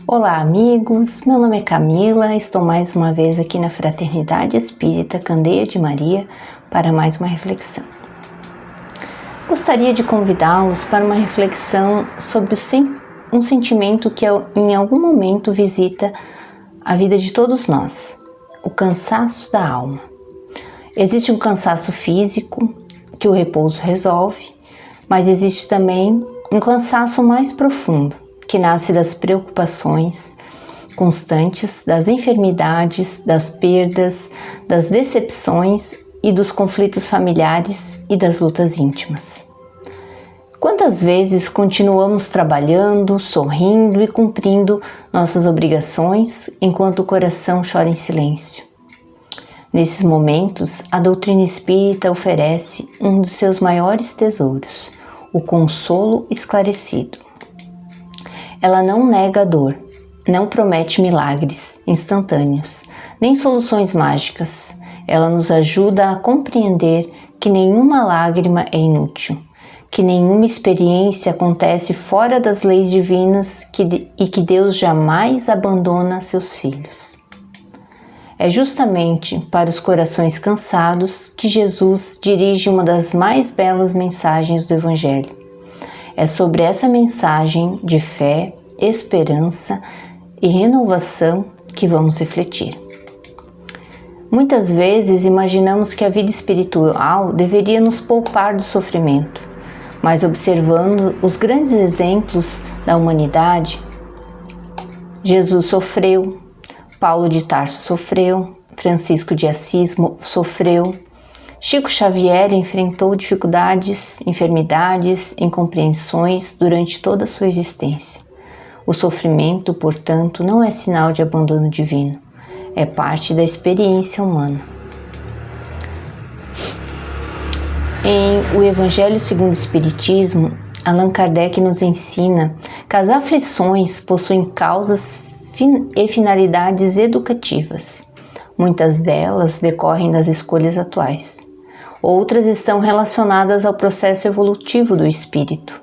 Olá amigos, meu nome é Camila, estou mais uma vez aqui na Fraternidade Espírita Candeia de Maria para mais uma reflexão. Gostaria de convidá-los para uma reflexão sobre um sentimento que em algum momento visita a vida de todos nós, o cansaço da alma. Existe um cansaço físico que o repouso resolve, mas existe também um cansaço mais profundo, que nasce das preocupações constantes, das enfermidades, das perdas, das decepções e dos conflitos familiares e das lutas íntimas. Quantas vezes continuamos trabalhando, sorrindo e cumprindo nossas obrigações enquanto o coração chora em silêncio? Nesses momentos, a doutrina espírita oferece um dos seus maiores tesouros, o consolo esclarecido. Ela não nega a dor, não promete milagres instantâneos, nem soluções mágicas. Ela nos ajuda a compreender que nenhuma lágrima é inútil, que nenhuma experiência acontece fora das leis divinas e que Deus jamais abandona seus filhos. É justamente para os corações cansados que Jesus dirige uma das mais belas mensagens do Evangelho. É sobre essa mensagem de fé, esperança e renovação que vamos refletir. Muitas vezes imaginamos que a vida espiritual deveria nos poupar do sofrimento, mas observando os grandes exemplos da humanidade, Jesus sofreu, Paulo de Tarso sofreu, Francisco de Assis sofreu, Chico Xavier enfrentou dificuldades, enfermidades, incompreensões durante toda a sua existência. O sofrimento, portanto, não é sinal de abandono divino, é parte da experiência humana. Em O Evangelho segundo o Espiritismo, Allan Kardec nos ensina que as aflições possuem causas e finalidades educativas. Muitas delas decorrem das escolhas atuais. Outras estão relacionadas ao processo evolutivo do espírito.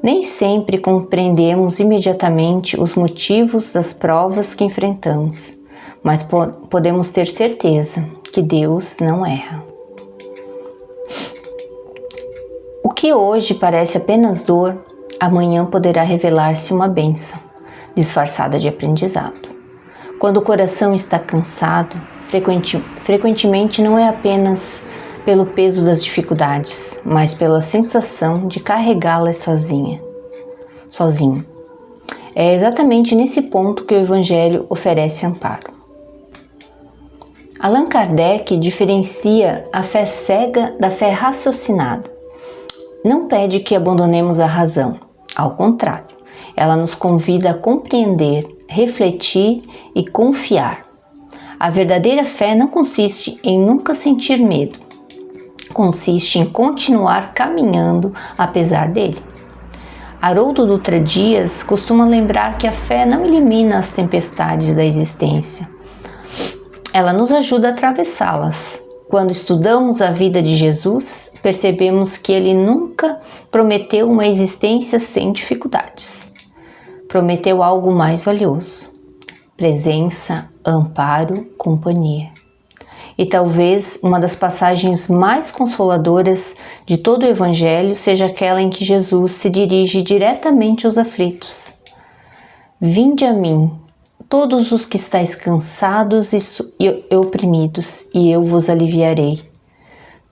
Nem sempre compreendemos imediatamente os motivos das provas que enfrentamos, mas podemos ter certeza que Deus não erra. O que hoje parece apenas dor, amanhã poderá revelar-se uma bênção, disfarçada de aprendizado. Quando o coração está cansado, frequentemente não é apenas pelo peso das dificuldades, mas pela sensação de carregá-las sozinho. É exatamente nesse ponto que o Evangelho oferece amparo. Allan Kardec diferencia a fé cega da fé raciocinada. Não pede que abandonemos a razão, ao contrário, ela nos convida a compreender, refletir e confiar. A verdadeira fé não consiste em nunca sentir medo, consiste em continuar caminhando apesar dele. Haroldo Dutra Dias costuma lembrar que a fé não elimina as tempestades da existência. Ela nos ajuda a atravessá-las. Quando estudamos a vida de Jesus, percebemos que ele nunca prometeu uma existência sem dificuldades. Prometeu algo mais valioso: presença, amparo, companhia. E talvez uma das passagens mais consoladoras de todo o Evangelho seja aquela em que Jesus se dirige diretamente aos aflitos. Vinde a mim, todos os que estáis cansados e oprimidos, e eu vos aliviarei.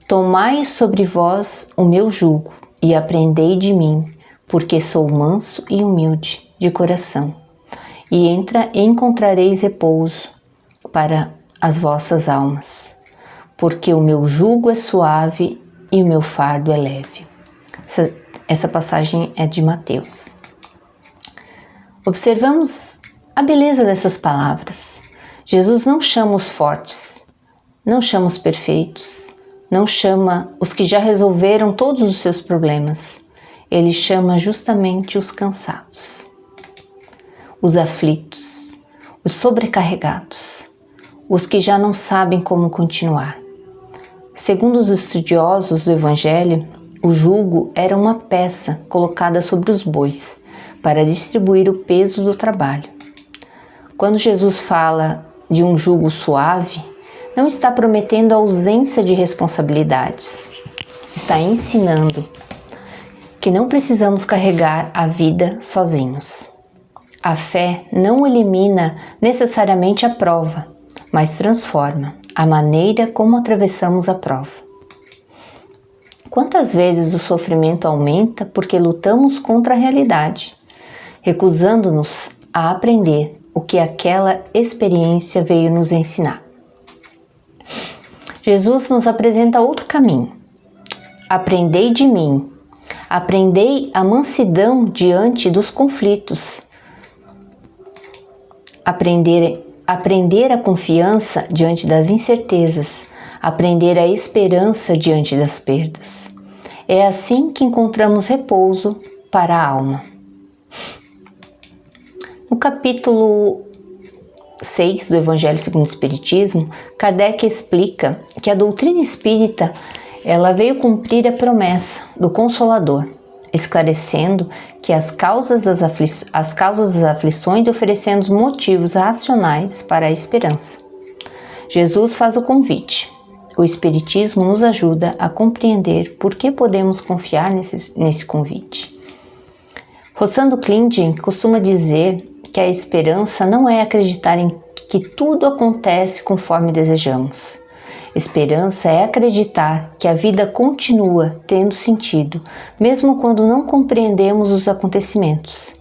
Tomai sobre vós o meu jugo e aprendei de mim, porque sou manso e humilde de coração, e encontrareis repouso para as vossas almas, porque o meu jugo é suave e o meu fardo é leve. Essa passagem é de Mateus. Observamos a beleza dessas palavras. Jesus não chama os fortes, não chama os perfeitos, não chama os que já resolveram todos os seus problemas. Ele chama justamente os cansados, os aflitos, os sobrecarregados, os que já não sabem como continuar. Segundo os estudiosos do Evangelho, o jugo era uma peça colocada sobre os bois para distribuir o peso do trabalho. Quando Jesus fala de um jugo suave, não está prometendo a ausência de responsabilidades. Está ensinando que não precisamos carregar a vida sozinhos. A fé não elimina necessariamente a prova, mas transforma a maneira como atravessamos a prova. Quantas vezes o sofrimento aumenta porque lutamos contra a realidade, recusando-nos a aprender o que aquela experiência veio nos ensinar. Jesus nos apresenta outro caminho. Aprendei de mim. Aprendei a mansidão diante dos conflitos. Aprender a confiança diante das incertezas. Aprender a esperança diante das perdas. É assim que encontramos repouso para a alma. No capítulo 6 do Evangelho segundo o Espiritismo, Kardec explica que a doutrina espírita ela veio cumprir a promessa do Consolador, esclarecendo que as causas das aflições e oferecendo motivos racionais para a esperança. Jesus faz o convite. O Espiritismo nos ajuda a compreender por que podemos confiar nesse convite. Rossando Klingen costuma dizer que a esperança não é acreditar em que tudo acontece conforme desejamos. Esperança é acreditar que a vida continua tendo sentido, mesmo quando não compreendemos os acontecimentos.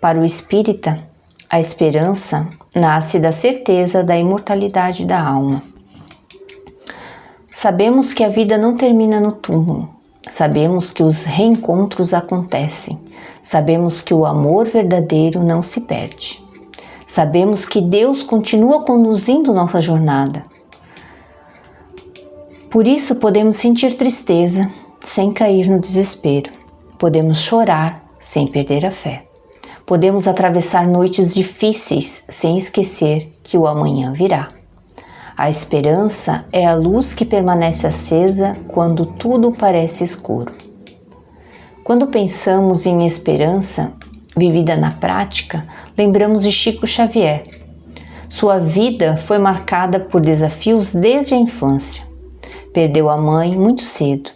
Para o espírita, a esperança nasce da certeza da imortalidade da alma. Sabemos que a vida não termina no túmulo. Sabemos que os reencontros acontecem. Sabemos que o amor verdadeiro não se perde. Sabemos que Deus continua conduzindo nossa jornada. Por isso podemos sentir tristeza sem cair no desespero. Podemos chorar sem perder a fé. Podemos atravessar noites difíceis sem esquecer que o amanhã virá. A esperança é a luz que permanece acesa quando tudo parece escuro. Quando pensamos em esperança vivida na prática, lembramos de Chico Xavier. Sua vida foi marcada por desafios desde a infância. Perdeu a mãe muito cedo.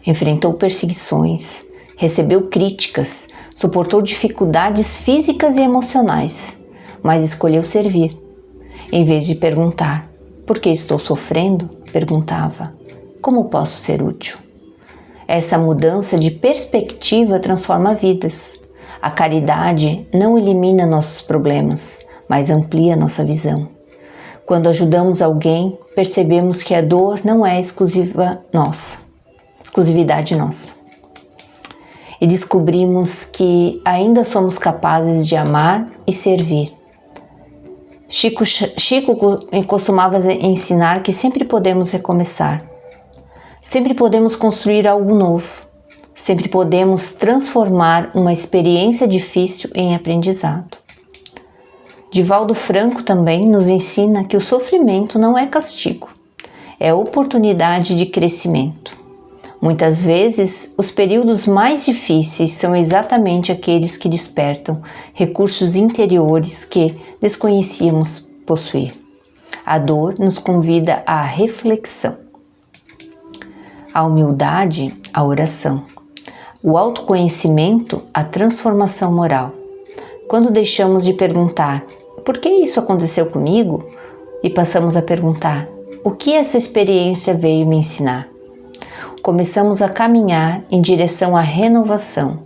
Enfrentou perseguições, recebeu críticas, suportou dificuldades físicas e emocionais, mas escolheu servir. Em vez de perguntar, por que estou sofrendo? Perguntava, como posso ser útil? Essa mudança de perspectiva transforma vidas. A caridade não elimina nossos problemas, mas amplia nossa visão. Quando ajudamos alguém, percebemos que a dor não é exclusividade nossa. E descobrimos que ainda somos capazes de amar e servir. Chico costumava ensinar que sempre podemos recomeçar, sempre podemos construir algo novo, sempre podemos transformar uma experiência difícil em aprendizado. Divaldo Franco também nos ensina que o sofrimento não é castigo, é oportunidade de crescimento. Muitas vezes, os períodos mais difíceis são exatamente aqueles que despertam recursos interiores que desconhecíamos possuir. A dor nos convida à reflexão. A humildade, a oração. O autoconhecimento, a transformação moral. Quando deixamos de perguntar, por que isso aconteceu comigo? E passamos a perguntar, o que essa experiência veio me ensinar? Começamos a caminhar em direção à renovação.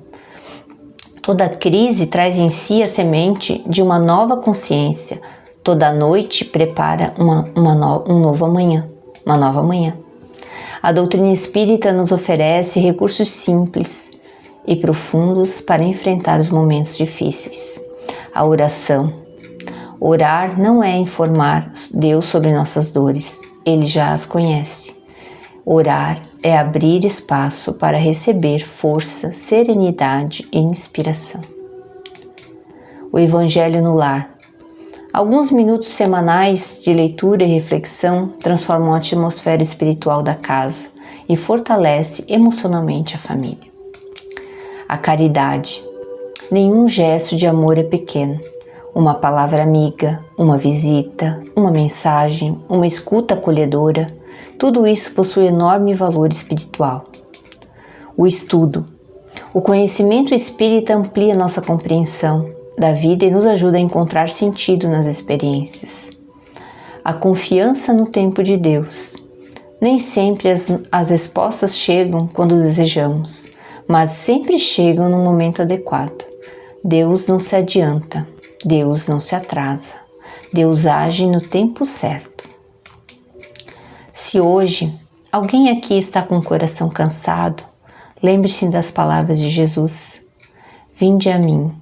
Toda crise traz em si a semente de uma nova consciência. Toda noite prepara um novo amanhã, uma nova manhã. A doutrina espírita nos oferece recursos simples e profundos para enfrentar os momentos difíceis. A oração. Orar não é informar Deus sobre nossas dores, Ele já as conhece. Orar é abrir espaço para receber força, serenidade e inspiração. O Evangelho no Lar. Alguns minutos semanais de leitura e reflexão transformam a atmosfera espiritual da casa e fortalece emocionalmente a família. A caridade. Nenhum gesto de amor é pequeno. Uma palavra amiga, uma visita, uma mensagem, uma escuta acolhedora, tudo isso possui enorme valor espiritual. O estudo. O conhecimento espírita amplia nossa compreensão da vida e nos ajuda a encontrar sentido nas experiências. A confiança no tempo de Deus. Nem sempre as respostas chegam quando desejamos, mas sempre chegam no momento adequado. Deus não se adianta, Deus não se atrasa, Deus age no tempo certo. Se hoje alguém aqui está com o coração cansado, lembre-se das palavras de Jesus: Vinde a mim,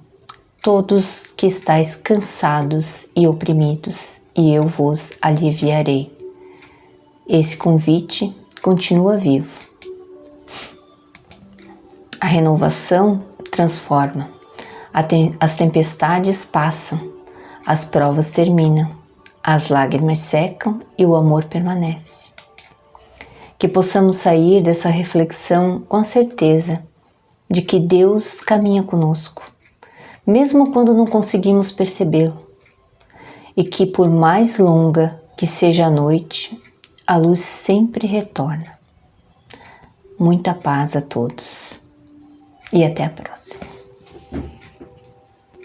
todos que estáis cansados e oprimidos, e eu vos aliviarei. Esse convite continua vivo. A renovação transforma. As tempestades passam, as provas terminam, as lágrimas secam e o amor permanece. Que possamos sair dessa reflexão com a certeza de que Deus caminha conosco, mesmo quando não conseguimos percebê-lo, e que por mais longa que seja a noite, a luz sempre retorna. Muita paz a todos e até a próxima.